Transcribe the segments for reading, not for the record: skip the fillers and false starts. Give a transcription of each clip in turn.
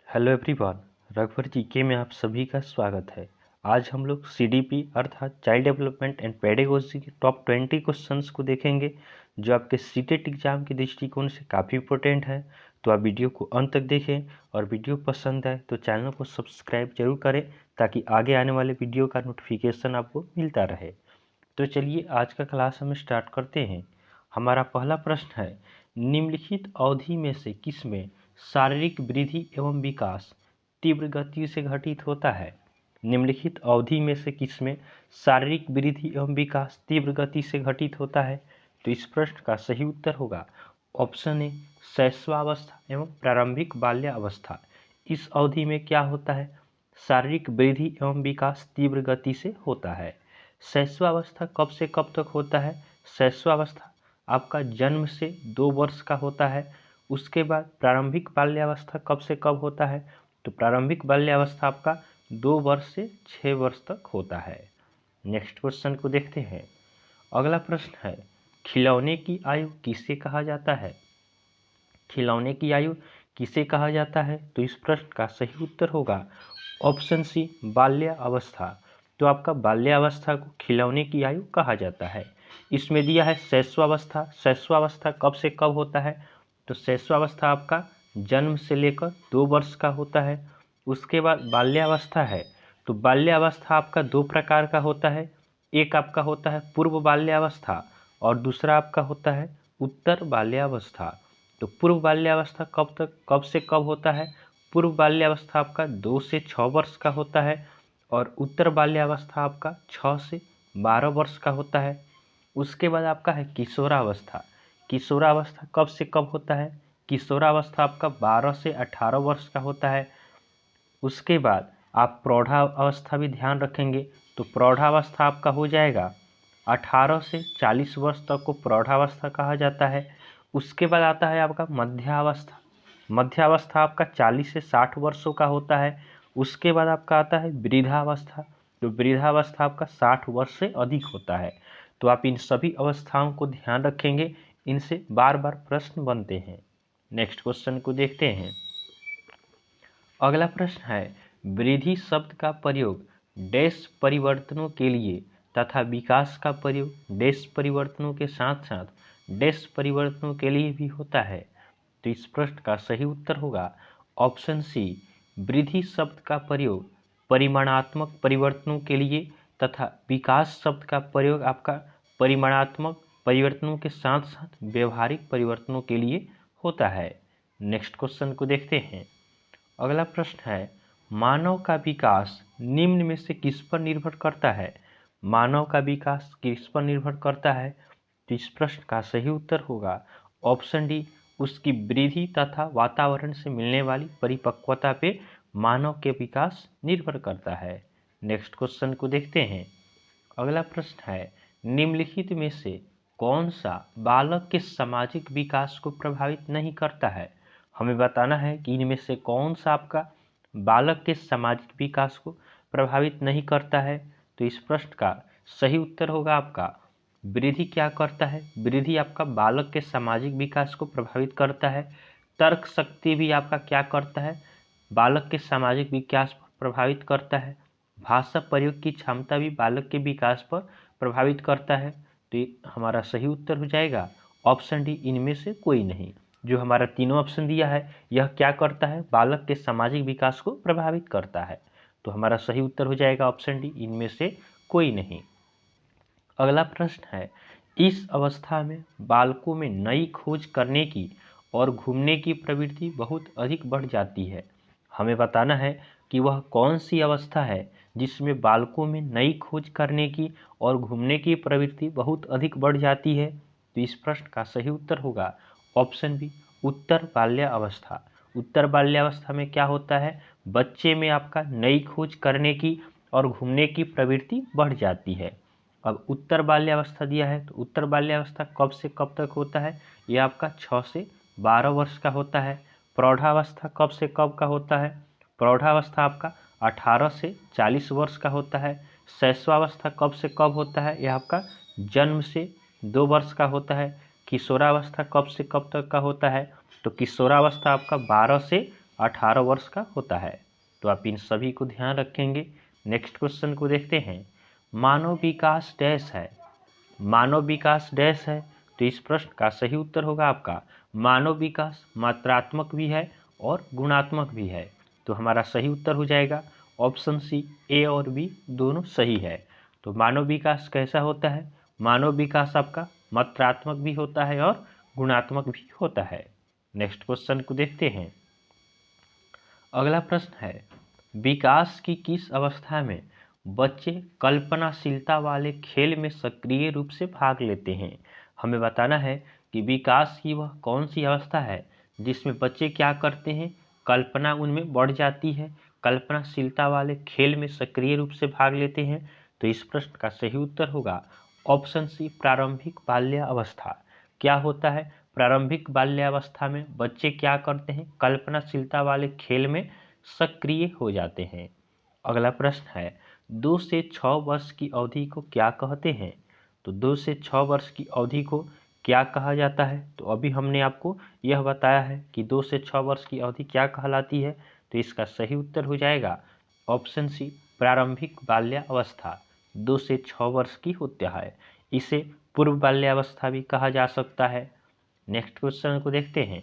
Hello everyone, रघुवर GK में आप सभी का स्वागत है। आज हम लोग सीडीपी अर्थात चाइल्ड डेवलपमेंट एंड पेडागोजी के टॉप 20 क्वेश्चंस को देखेंगे जो आपके सीटेट एग्जाम के दृष्टिकोण से काफ़ी इंपॉर्टेंट है। तो आप वीडियो को अंत तक देखें और वीडियो पसंद आए तो चैनल को सब्सक्राइब जरूर करें ताकि आगे आने वाले वीडियो का नोटिफिकेशन आपको मिलता रहे। तो चलिए आज का क्लास हम स्टार्ट करते हैं। हमारा पहला प्रश्न है, निम्नलिखित अवधि में से किसमें शारीरिक वृद्धि एवं विकास तीव्र गति से घटित होता है? निम्नलिखित अवधि में से किसमें शारीरिक वृद्धि एवं विकास तीव्र गति से घटित होता है? तो इस प्रश्न का सही उत्तर होगा ऑप्शन ए, शैशवावस्था एवं प्रारंभिक बाल्यावस्था। इस अवधि में क्या होता है? शारीरिक वृद्धि एवं विकास तीव्र गति से होता है। शैशवावस्था कब से कब तक होता है? शैशवावस्था आपका जन्म से 2 वर्ष का होता है। उसके बाद प्रारंभिक बाल्यावस्था कब से कब होता है? तो प्रारंभिक बाल्यावस्था आपका 2 वर्ष से 6 वर्ष तक होता है। नेक्स्ट क्वेश्चन को देखते हैं। अगला प्रश्न है, खिलौने की आयु किसे कहा जाता है? खिलौने की आयु किसे कहा जाता है? तो इस प्रश्न का सही उत्तर होगा ऑप्शन सी, बाल्यावस्था। तो आपका बाल्यावस्था को खिलौने की आयु कहा जाता है। इसमें दिया है शैशवावस्था। शैशवावस्था कब से कब होता है? तो शैशवावस्था आपका जन्म से लेकर 2 वर्ष का होता है। उसके बाद बाल्यावस्था है, तो बाल्यावस्था आपका 2 प्रकार का होता है। एक आपका होता है पूर्व बाल्यावस्था और दूसरा आपका होता है उत्तर बाल्यावस्था। तो पूर्व बाल्यावस्था कब से कब होता है? पूर्व बाल्यावस्था आपका 2 से 6 वर्ष का होता है और उत्तर बाल्यावस्था आपका 6 से 12 वर्ष का होता है। उसके बाद आपका है किशोरावस्था। किशोरावस्था कब से कब होता है? किशोरावस्था आपका 12 से 18 वर्ष का होता है। उसके बाद आप प्रौढ़ावस्था भी ध्यान रखेंगे, तो प्रौढ़ावस्था आपका हो जाएगा 18 से 40 वर्ष तक को प्रौढ़ावस्था कहा जाता है। उसके बाद आता है आपका मध्यावस्था। मध्यावस्था आपका 40 से 60 वर्षों का होता है। उसके बाद आपका आता है वृद्धावस्था। तो वृद्धावस्था आपका 60 वर्ष से अधिक होता है। तो आप इन सभी अवस्थाओं को ध्यान रखेंगे, इनसे बार बार प्रश्न बनते हैं। नेक्स्ट क्वेश्चन को देखते हैं। अगला प्रश्न है, वृद्धि शब्द का प्रयोग डैश परिवर्तनों के लिए तथा विकास का प्रयोग डैश परिवर्तनों के साथ साथ डैश परिवर्तनों के लिए भी होता है। तो इस प्रश्न का सही उत्तर होगा ऑप्शन सी, वृद्धि शब्द का प्रयोग परिमाणात्मक परिवर्तनों के लिए तथा विकास शब्द का प्रयोग आपका परिमाणात्मक परिवर्तनों के साथ साथ व्यवहारिक परिवर्तनों के लिए होता है। नेक्स्ट क्वेश्चन को देखते हैं। अगला प्रश्न है, मानव का विकास निम्न में से किस पर निर्भर करता है? मानव का विकास किस पर निर्भर करता है? तो इस प्रश्न का सही उत्तर होगा ऑप्शन डी, उसकी वृद्धि तथा वातावरण से मिलने वाली परिपक्वता पे मानव के विकास निर्भर करता है। नेक्स्ट क्वेश्चन को देखते हैं। अगला प्रश्न है, निम्नलिखित में से कौन सा बालक के सामाजिक विकास को प्रभावित नहीं करता है? हमें बताना है कि इनमें से कौन सा आपका बालक के सामाजिक विकास को प्रभावित नहीं करता है। तो इस प्रश्न का सही उत्तर होगा आपका वृद्धि क्या करता है? वृद्धि आपका बालक के सामाजिक विकास को प्रभावित करता है। तर्क शक्ति भी आपका क्या करता है? बालक के सामाजिक विकास पर प्रभावित करता है। भाषा प्रयोग की क्षमता भी बालक के विकास पर प्रभावित करता है। तो हमारा सही उत्तर हो जाएगा ऑप्शन डी, इनमें से कोई नहीं। जो हमारा तीनों ऑप्शन दिया है यह क्या करता है? बालक के सामाजिक विकास को प्रभावित करता है। तो हमारा सही उत्तर हो जाएगा ऑप्शन डी, इनमें से कोई नहीं। अगला प्रश्न है, इस अवस्था में बालकों में नई खोज करने की और घूमने की प्रवृत्ति बहुत अधिक बढ़ जाती है। हमें बताना है कि वह कौन सी अवस्था है जिसमें बालकों में नई खोज करने की और घूमने की प्रवृत्ति बहुत अधिक बढ़ जाती है। तो इस प्रश्न का सही उत्तर होगा ऑप्शन बी, उत्तर बाल्यावस्था। उत्तर बाल्यावस्था में क्या होता है? बच्चे में आपका नई खोज करने की और घूमने की प्रवृत्ति बढ़ जाती है। अब उत्तर बाल्यावस्था दिया है, तो उत्तर बाल्यावस्था कब से कब तक होता है? यह आपका 6 से 12 वर्ष का होता है। प्रौढ़ावस्था कब से कब का होता है? प्रौढ़ावस्था आपका 18 से 40 वर्ष का होता है। शैशवावस्था कब से कब होता है? यह आपका जन्म से 2 वर्ष का होता है। किशोरावस्था कब से कब तक का होता है? तो किशोरावस्था आपका 12 से 18 वर्ष का होता है। तो आप इन सभी को ध्यान रखेंगे। नेक्स्ट क्वेश्चन को देखते हैं। मानव विकास डैश है। मानव विकास डैश है। तो इस प्रश्न का सही उत्तर होगा आपका मानव विकास मात्रात्मक भी है और गुणात्मक भी है। तो हमारा सही उत्तर हो जाएगा ऑप्शन सी, ए और बी दोनों सही है। तो मानव विकास कैसा होता है? मानव विकास आपका मात्रात्मक भी होता है और गुणात्मक भी होता है। नेक्स्ट क्वेश्चन को देखते हैं। अगला प्रश्न है, विकास की किस अवस्था में बच्चे कल्पनाशीलता वाले खेल में सक्रिय रूप से भाग लेते हैं? हमें बताना है कि विकास की वह कौन सी अवस्था है जिसमें बच्चे क्या करते हैं, कल्पना उनमें बढ़ जाती है, कल्पनाशीलता वाले खेल में सक्रिय रूप से भाग लेते हैं। तो इस प्रश्न का सही उत्तर होगा ऑप्शन सी, प्रारंभिक बाल्यावस्था। क्या होता है? प्रारंभिक बाल्यावस्था में बच्चे क्या करते हैं, कल्पनाशीलता वाले खेल में सक्रिय हो जाते हैं। अगला प्रश्न है, 2 से 6 वर्ष की अवधि को क्या कहते हैं? तो 2 से 6 वर्ष की अवधि को क्या कहा जाता है? तो अभी हमने आपको यह बताया है कि 2 से 6 वर्ष की अवधि क्या कहलाती है। तो इसका सही उत्तर हो जाएगा ऑप्शन सी, प्रारंभिक बाल्यावस्था 2 से 6 वर्ष की होता है। इसे पूर्व बाल्यावस्था भी कहा जा सकता है। नेक्स्ट क्वेश्चन को देखते हैं।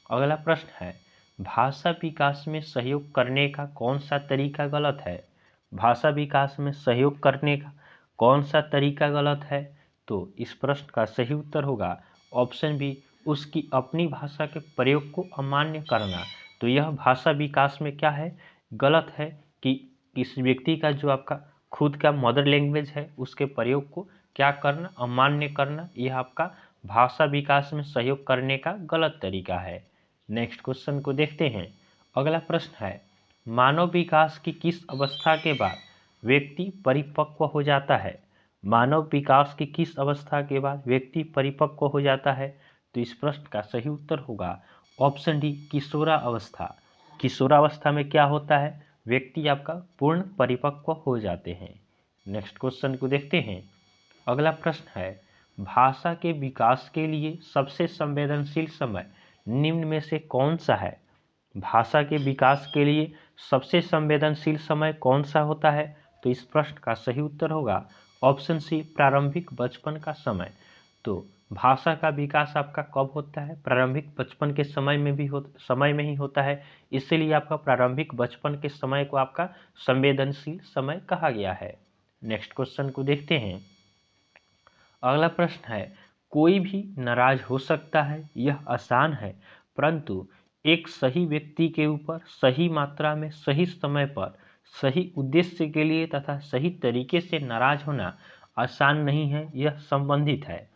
अगला प्रश्न है, भाषा विकास में सहयोग करने का कौन सा तरीका गलत है? भाषा विकास में सहयोग करने का कौन सा तरीका गलत है? तो इस प्रश्न का सही उत्तर होगा ऑप्शन बी, उसकी अपनी भाषा के प्रयोग को अमान्य करना। तो यह भाषा विकास में क्या है, गलत है कि किसी व्यक्ति का जो आपका खुद का मदर लैंग्वेज है उसके प्रयोग को क्या करना, अमान्य करना। यह आपका भाषा विकास में सहयोग करने का गलत तरीका है। नेक्स्ट क्वेश्चन को देखते हैं। अगला प्रश्न है, मानव विकास की किस अवस्था के बाद व्यक्ति परिपक्व हो जाता है? मानव विकास की किस अवस्था के बाद व्यक्ति परिपक्व हो जाता है? तो इस प्रश्न का सही उत्तर होगा ऑप्शन डी, किशोरावस्था। किशोरावस्था में क्या होता है, व्यक्ति आपका पूर्ण परिपक्व हो जाते हैं। नेक्स्ट क्वेश्चन को देखते हैं। अगला प्रश्न है, भाषा के विकास के लिए सबसे संवेदनशील समय निम्न में से कौन सा है? भाषा के विकास के लिए सबसे संवेदनशील समय कौन सा होता है? तो इस प्रश्न का सही उत्तर होगा ऑप्शन सी, प्रारंभिक बचपन का समय। तो भाषा का विकास आपका कब होता है? प्रारंभिक बचपन के समय में ही होता है। इसीलिए आपका प्रारंभिक बचपन के समय को आपका संवेदनशील समय कहा गया है। नेक्स्ट क्वेश्चन को देखते हैं। अगला प्रश्न है, कोई भी नाराज हो सकता है, यह आसान है, परंतु एक सही व्यक्ति के ऊपर सही मात्रा में सही समय पर सही उद्देश्य के लिए तथा सही तरीके से नाराज होना आसान नहीं है, यह संबंधित है।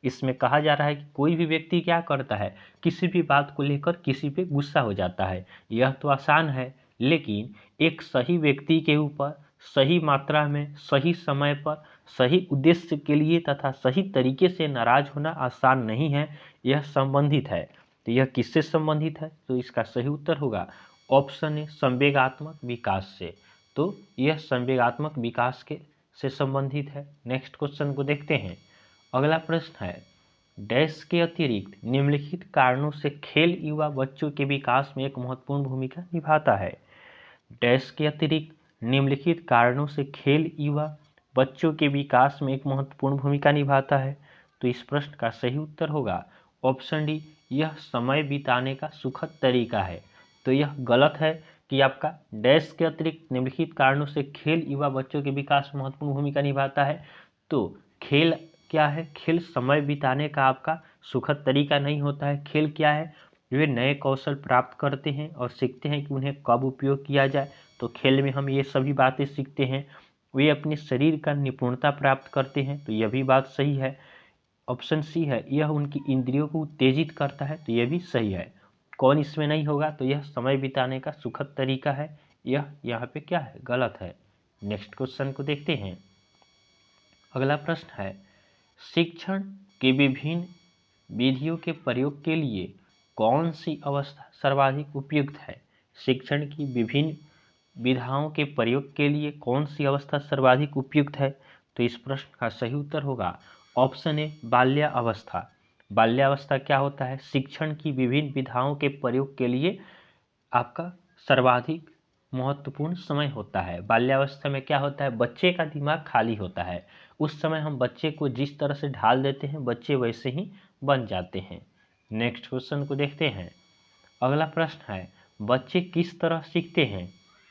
इसमें कहा जा रहा है कि कोई भी व्यक्ति क्या करता है, किसी भी बात को लेकर किसी पे गुस्सा हो जाता है, यह तो आसान है, लेकिन एक सही व्यक्ति के ऊपर सही मात्रा में सही समय पर सही उद्देश्य के लिए तथा सही तरीके से नाराज होना आसान नहीं है, यह संबंधित है। तो यह किससे संबंधित है? तो इसका सही उत्तर होगा ऑप्शन ए, संवेगात्मक विकास से। तो यह संवेगात्मक विकास के से संबंधित है। नेक्स्ट क्वेश्चन को देखते हैं। अगला प्रश्न है, डैश के अतिरिक्त निम्नलिखित कारणों से खेल युवा बच्चों के विकास में एक महत्वपूर्ण भूमिका निभाता है। डैश के अतिरिक्त निम्नलिखित कारणों से खेल युवा बच्चों के विकास में एक महत्वपूर्ण भूमिका निभाता है। तो इस प्रश्न का सही उत्तर होगा ऑप्शन डी, यह समय बिताने का सुखद तरीका है। तो यह गलत है कि आपका डैश के अतिरिक्त निम्नलिखित कारणों से खेल युवा बच्चों के विकास में महत्वपूर्ण भूमिका निभाता है। तो खेल क्या है? खेल समय बिताने का आपका सुखद तरीका नहीं होता है। खेल क्या है? वे नए कौशल प्राप्त करते हैं और सीखते हैं कि उन्हें कब उपयोग किया जाए। तो खेल में हम ये सभी बातें सीखते हैं। वे अपने शरीर का निपुणता प्राप्त करते हैं, तो यह भी बात सही है। ऑप्शन सी है, यह उनकी इंद्रियों को उत्तेजित करता है, तो यह भी सही है। कौन इसमें नहीं होगा? तो यह समय बिताने का सुखद तरीका है, यह यहाँ पे क्या है? गलत है। नेक्स्ट क्वेश्चन को देखते हैं। अगला प्रश्न है, शिक्षण के विभिन्न विधियों के प्रयोग के लिए कौन सी अवस्था सर्वाधिक उपयुक्त है? शिक्षण की विभिन्न विधाओं के प्रयोग के लिए कौन सी अवस्था सर्वाधिक उपयुक्त है? तो इस प्रश्न का सही उत्तर होगा ऑप्शन ए, बाल्यावस्था। बाल्यावस्था क्या होता है? शिक्षण की विभिन्न विधाओं के प्रयोग के लिए आपका सर्वाधिक महत्वपूर्ण समय होता है। बाल्यावस्था में क्या होता है, बच्चे का दिमाग खाली होता है। उस समय हम बच्चे को जिस तरह से ढाल देते हैं बच्चे वैसे ही बन जाते हैं। नेक्स्ट क्वेश्चन को देखते हैं। अगला प्रश्न है, बच्चे किस तरह सीखते हैं?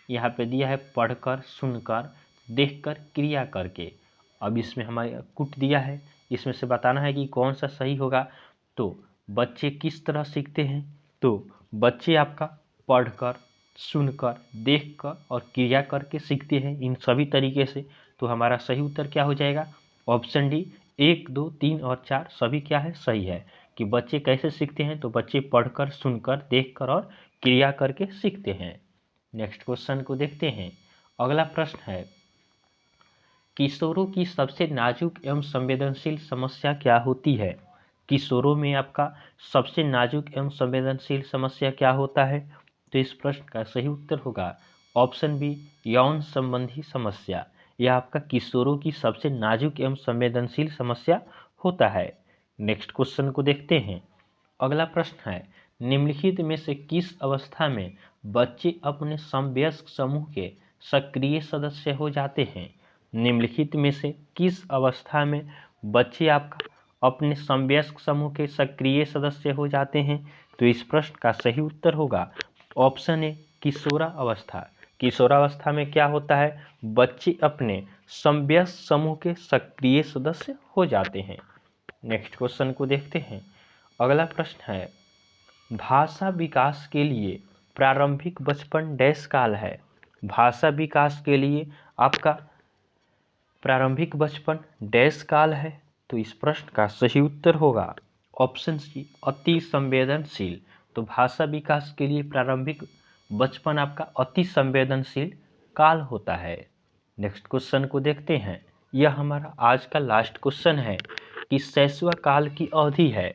यहाँ पे दिया है पढ़कर, सुनकर, देखकर, क्रिया करके। अब इसमें हमारे कुट दिया है, इसमें से बताना है कि कौन सा सही होगा। तो बच्चे किस तरह सीखते हैं, तो बच्चे आपका पढ़कर, सुनकर, देखकर और क्रिया करके सीखते हैं, इन सभी तरीके से। तो हमारा सही उत्तर क्या हो जाएगा, ऑप्शन डी। 1, 2, 3 और 4 सभी क्या है, सही है। कि बच्चे कैसे सीखते हैं, तो बच्चे पढ़कर, सुनकर, देखकर और क्रिया करके सीखते हैं। नेक्स्ट क्वेश्चन को देखते हैं। अगला प्रश्न है, किशोरों की सबसे नाजुक एवं संवेदनशील समस्या क्या होती है? किशोरों में आपका सबसे नाजुक एवं संवेदनशील समस्या क्या होता है? तो इस प्रश्न का सही उत्तर होगा ऑप्शन बी, यौन संबंधी समस्या। यह आपका किशोरों की सबसे नाजुक एवं संवेदनशील समस्या होता है। नेक्स्ट क्वेश्चन को देखते हैं। अगला प्रश्न है, निम्नलिखित में से किस अवस्था में बच्चे अपने समवयस्क समूह के सक्रिय सदस्य हो जाते हैं? निम्नलिखित में से किस अवस्था में बच्चे आपका अपने समवयस्क समूह के सक्रिय सदस्य हो जाते हैं? तो इस प्रश्न का सही उत्तर होगा ऑप्शन ए, किशोरावस्था। किशोरावस्था में क्या होता है, बच्चे अपने समवयस्क समूह के सक्रिय सदस्य हो जाते हैं। नेक्स्ट क्वेश्चन को देखते हैं। अगला प्रश्न है, भाषा विकास के लिए प्रारंभिक बचपन डैश काल है? भाषा विकास के लिए आपका प्रारंभिक बचपन डैश काल है? तो इस प्रश्न का सही उत्तर होगा ऑप्शन सी, अति संवेदनशील। तो भाषा विकास के लिए प्रारंभिक बचपन आपका अति संवेदनशील काल होता है। नेक्स्ट क्वेश्चन को देखते हैं। यह हमारा आज का लास्ट क्वेश्चन है कि शैशव काल की अवधि है,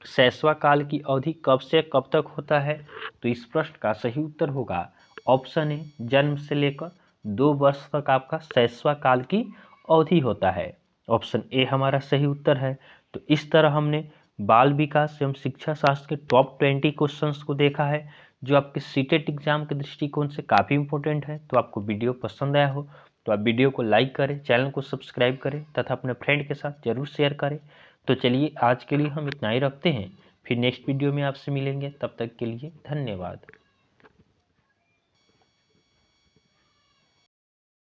शैशव काल की अवधि कब से कब तक होता है? तो इस प्रश्न का सही उत्तर होगा ऑप्शन ए, जन्म से लेकर 2 वर्ष तक आपका शैशव काल की अवधि होता है। ऑप्शन ए हमारा सही उत्तर है। तो इस तरह हमने बाल विकास एवं शिक्षा शास्त्र के टॉप 20 क्वेश्चंस को देखा है, जो आपके सीटेट एग्जाम के दृष्टिकोण से काफ़ी इंपॉर्टेंट है। तो आपको वीडियो पसंद आया हो तो आप वीडियो को लाइक करें, चैनल को सब्सक्राइब करें तथा अपने फ्रेंड के साथ जरूर शेयर करें। तो चलिए आज के लिए हम इतना ही रखते हैं, फिर नेक्स्ट वीडियो में आपसे मिलेंगे, तब तक के लिए धन्यवाद।